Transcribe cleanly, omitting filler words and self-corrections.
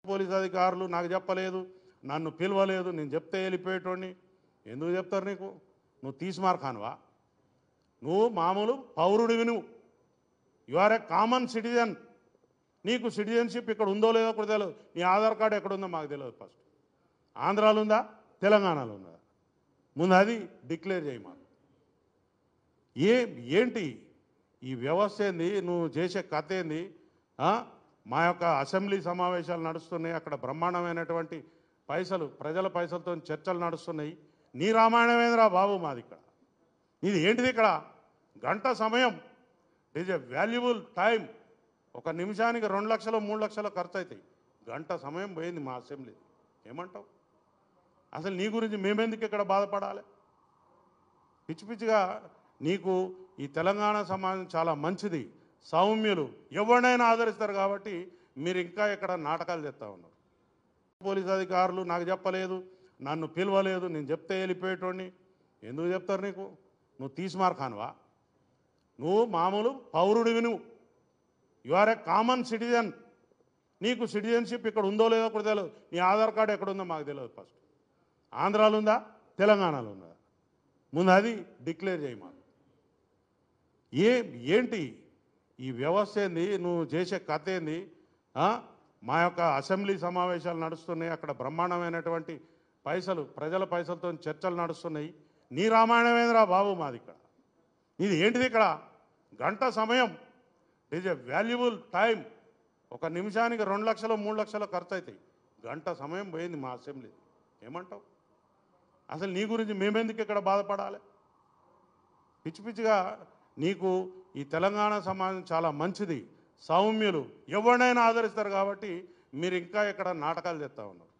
Police అధికారులు నాకు చెప్పలేదు, నన్ను పిలవలేదు, నేను చెప్తే వెళ్ళిపోయేటోడిని. ఎందుకు చెప్తారు నీకు? నువ్వు తీసిమార్ఖానువా? నువ్వు మామూలు పౌరుడివి. You are a common citizen. నీకు సిటిజన్షిప్ ఇక్కడ ఉందో లేదో కూడా తెలియదు. నీ ఆధార్ కార్డు ఎక్కడుందో మాకు తెలియదు. ఫస్ట్ ఆంధ్రాలో ఉందా, తెలంగాణలో ఉందా? ముందు అది డిక్లేర్ చేయి మాకు. ఏంటి ఈ వ్యవస్థ ఏంది? నువ్వు చేసే కథ ఏంది? మా యొక్క అసెంబ్లీ సమావేశాలు నడుస్తున్నాయి, అక్కడ బ్రహ్మాండమైనటువంటి పైసలు, ప్రజల పైసలతో చర్చలు నడుస్తున్నాయి. నీ రామాయణమేంద్రా బాబు మాది ఇక్కడ? ఇది ఏంటిది? ఇక్కడ గంట సమయం, ఈజ్ ఎ వాల్యుబుల్ టైం. ఒక నిమిషానికి 2 లక్షలు 3 లక్షలు ఖర్చు అవుతాయి. గంట సమయం పోయింది మా అసెంబ్లీ. ఏమంటావు? అసలు నీ గురించి మేమెందుకు ఇక్కడ బాధపడాలి? పిచ్చి పిచ్చిగా నీకు ఈ తెలంగాణ సమాజం చాలా మంచిది, సౌమ్యులు, ఎవరినైనా ఆదరిస్తారు. కాబట్టి మీరు ఇంకా ఇక్కడ నాటకాలు చేస్తూ ఉన్నారు. పోలీస్ అధికారులు నాకు చెప్పలేదు, నన్ను పిలవలేదు, నేను చెప్తే వెళ్ళిపోయేటోడిని. ఎందుకు చెప్తారు నీకు? నువ్వు తీసిమార్ఖానువా? నువ్వు మామూలు పౌరుడివి. You are a common citizen. నీకు సిటిజన్షిప్ ఇక్కడ ఉందో లేదో కూడా తెలియదు. నీ ఆధార్ కార్డు ఎక్కడుందో మాకు తెలియదు. ఫస్ట్ ఆంధ్రాలో ఉందా, తెలంగాణలో ఉందా? ముందు అది డిక్లేర్ చేయి మాకు. ఏంటి ఈ వ్యవస్థ ఏంది? నువ్వు చేసే కథ ఏంది? మా యొక్క అసెంబ్లీ సమావేశాలు నడుస్తున్నాయి, అక్కడ బ్రహ్మాండమైనటువంటి పైసలు, ప్రజల పైసలతో చర్చలు నడుస్తున్నాయి. నీ రామాయణమేంద్రా బాబు మాది ఇక్కడ? ఇది ఏంటిది? ఇక్కడ గంట సమయం, ఈజ్ ఎ వాల్యుబుల్ టైం. ఒక నిమిషానికి 2 లక్షలు 3 లక్షలు ఖర్చు అవుతాయి. గంట సమయం పోయింది మా అసెంబ్లీ. ఏమంటావు? అసలు నీ గురించి మేమెందుకు ఇక్కడ బాధపడాలి? పిచ్చి పిచ్చిగా నీకు ఈ తెలంగాణ సమాజం చాలా మంచిది, సౌమ్యులు, ఎవరినైనా ఆదరిస్తారు. కాబట్టి మీరు ఇంకా ఇక్కడ నాటకాలు చేస్తూ ఉన్నారు.